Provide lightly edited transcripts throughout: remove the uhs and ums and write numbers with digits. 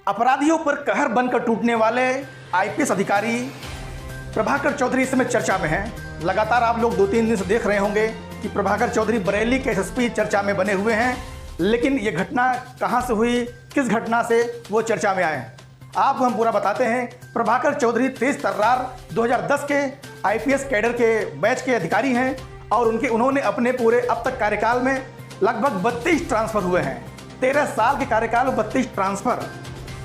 अपराधियों पर कहर बनकर टूटने वाले आईपीएस अधिकारी प्रभाकर चौधरी इस समय चर्चा में हैं। लगातार आप लोग 2-3 दिन से देख रहे होंगे कि प्रभाकर चौधरी बरेली के एसएसपी चर्चा में बने हुए हैं, लेकिन ये घटना कहां से हुई, किस घटना से वो चर्चा में आए, आपको हम पूरा बताते हैं। प्रभाकर चौधरी तेज तर्रार 2010 के आईपीएस कैडर के बैच के अधिकारी हैं और उन्होंने अपने पूरे अब तक कार्यकाल में लगभग 32 ट्रांसफ़र हुए हैं। 13 साल के कार्यकाल में 32 ट्रांसफ़र,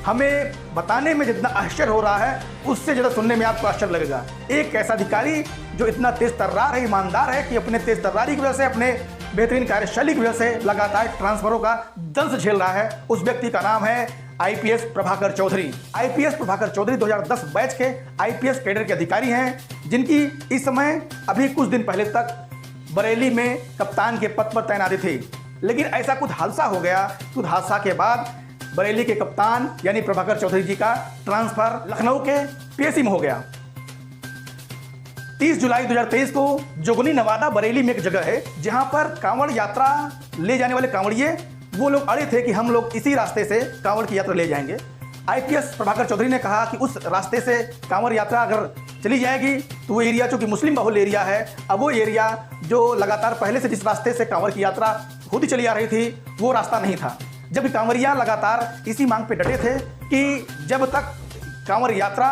हमें बताने में जितना आश्चर्य हो रहा है उससे ज़्यादा सुनने में आपको आश्चर्य लगेगा। एक ऐसा अधिकारी जो इतना तेज तर्रार है, ईमानदार है कि अपने तेज तर्रारी की वजह से, अपने बेहतरीन कार्यशैली की वजह से लगातार ट्रांसफरों का दंश झेल रहा है, उस व्यक्ति का नाम है IPS Prabhakar Chaudhary. IPS Prabhakar Chaudhary 2010 batch के आईपीएस कैडर के अधिकारी हैं, जिनकी इस समय अभी कुछ दिन पहले तक बरेली में कप्तान के पद पर तैनाती थी। लेकिन ऐसा कुछ हादसा हो गया, कुछ हादसा के बाद बरेली के कप्तान यानी प्रभाकर चौधरी जी का ट्रांसफर लखनऊ के पीएसी में हो गया। 30 जुलाई 2023 को जोगनी नवादा बरेली में एक जगह है जहां पर कांवड़ यात्रा ले जाने वाले कांवड़िए वो लोग अड़े थे कि हम लोग इसी रास्ते से कांवड़ की यात्रा ले जाएंगे। आईपीएस प्रभाकर चौधरी ने कहा कि उस रास्ते से कांवड़ यात्रा अगर चली जाएगी तो वो एरिया चूंकि मुस्लिम बहुल एरिया है, अब वो एरिया जो लगातार पहले से जिस रास्ते से कांवड़ की यात्रा होती चली आ रही थी वो रास्ता नहीं था। जब कांवरिया लगातार इसी मांग पे डटे थे कि जब तक कांवड़ यात्रा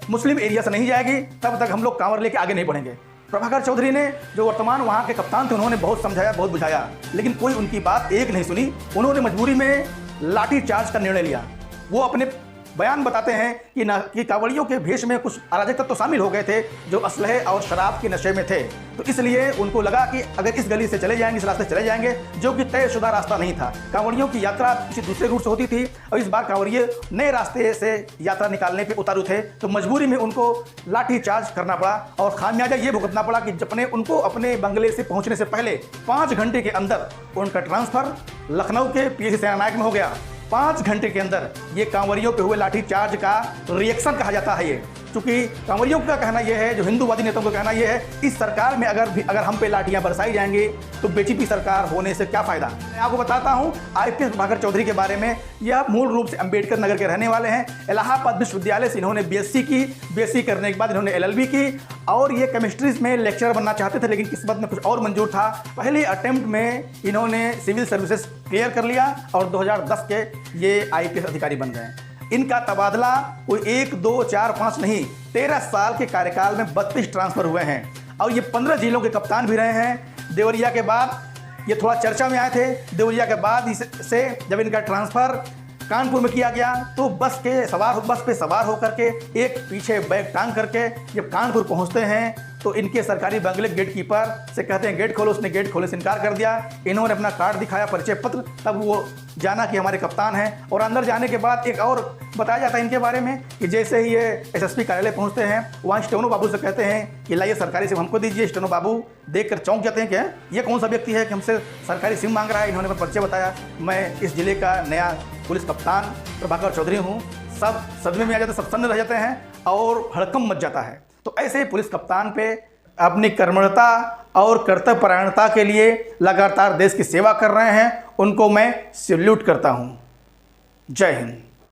मुस्लिम एरिया से नहीं जाएगी तब तक हम लोग कांवड़ लेके आगे नहीं बढ़ेंगे। प्रभाकर चौधरी ने जो वर्तमान वहाँ के कप्तान थे उन्होंने बहुत समझाया, बहुत बुझाया, लेकिन कोई उनकी बात एक नहीं सुनी। उन्होंने मजबूरी में लाठी चार्ज का निर्णय लिया। वो अपने बयान बताते हैं कि कांवड़ियों के भेष में कुछ अराजक तत्व तो शामिल हो गए थे जो असलहे और शराब के नशे में थे, तो इसलिए उनको लगा कि अगर इस गली से चले जाएंगे, इस रास्ते चले जाएंगे, जो कि तयशुदा रास्ता नहीं था। कांवड़ियों की यात्रा किसी दूसरे रूट से होती थी और इस बार कांवड़िए नए रास्ते से यात्रा निकालने पर उतारू थे, तो मजबूरी में उनको लाठी चार्ज करना पड़ा और खामियाजा ये भुगतना पड़ा कि उनको अपने बंगले से पहुँचने से पहले 5 घंटे के अंदर उनका ट्रांसफर लखनऊ के पीएसी सेनानायक में हो गया। 5 घंटे के अंदर ये कांवरियों पे हुए लाठीचार्ज का रिएक्शन कहा जाता है। ये क्योंकि कांवरियों का कहना यह है, जो हिंदूवादी नेताओं का कहना यह है, इस सरकार में अगर हम पे लाठियां बरसाई जाएंगी तो बीजेपी सरकार होने से क्या फायदा। मैं आपको बताता हूं आईपीएस प्रभाकर चौधरी के बारे में। यह मूल रूप से अंबेडकर नगर के रहने वाले हैं। इलाहाबाद विश्वविद्यालय से इन्होंने बीएससी की, बीएससी करने के बाद इन्होंने एलएलबी की और ये केमिस्ट्री में लेक्चरर बनना चाहते थे, लेकिन किस्मत में कुछ और मंजूर था। पहले अटेम्प्ट में इन्होंने सिविल सर्विसेज क्लियर कर लिया और 2010 के ये आईपीएस अधिकारी बन गए। इनका तबादला कोई 1, 2, 4, 5 नहीं, 13 साल के कार्यकाल में 32 ट्रांसफर हुए हैं और ये 15 जिलों के कप्तान भी रहे हैं। देवरिया के बाद ये थोड़ा चर्चा में आए थे। देवरिया के बाद इससे जब इनका ट्रांसफ़र कानपुर में किया गया तो बस पे सवार होकर के एक पीछे बैग टांग करके जब कानपुर पहुंचते हैं तो इनके सरकारी बंगले गेट कीपर से कहते हैं गेट खोलो। उसने गेट खोलने से इनकार कर दिया। इन्होंने अपना कार्ड दिखाया, परिचय पत्र, तब वो जाना कि हमारे कप्तान हैं। और अंदर जाने के बाद एक और बताया जाता है इनके बारे में कि जैसे ही ये एसएसपी कार्यालय पहुंचते हैं वहाँ स्टेनो बाबू से कहते हैं कि लाइए सरकारी सिम हमको दीजिए। स्टेनो बाबू देखकर चौंक जाते हैं कि ये कौन सा व्यक्ति है कि हमसे सरकारी सिम मांग रहा है। इन्होंने परिचय बताया, मैं इस जिले का नया पुलिस कप्तान प्रभाकर चौधरी हूँ। सब सदमे में आ जाते, सब सन्न रह जाते हैं और हड़कंप मच जाता है। तो ऐसे पुलिस कप्तान पे अपनी कर्मठता और कर्तव्यपरायणता के लिए लगातार देश की सेवा कर रहे हैं, उनको मैं सैल्यूट करता हूँ। जय हिंद।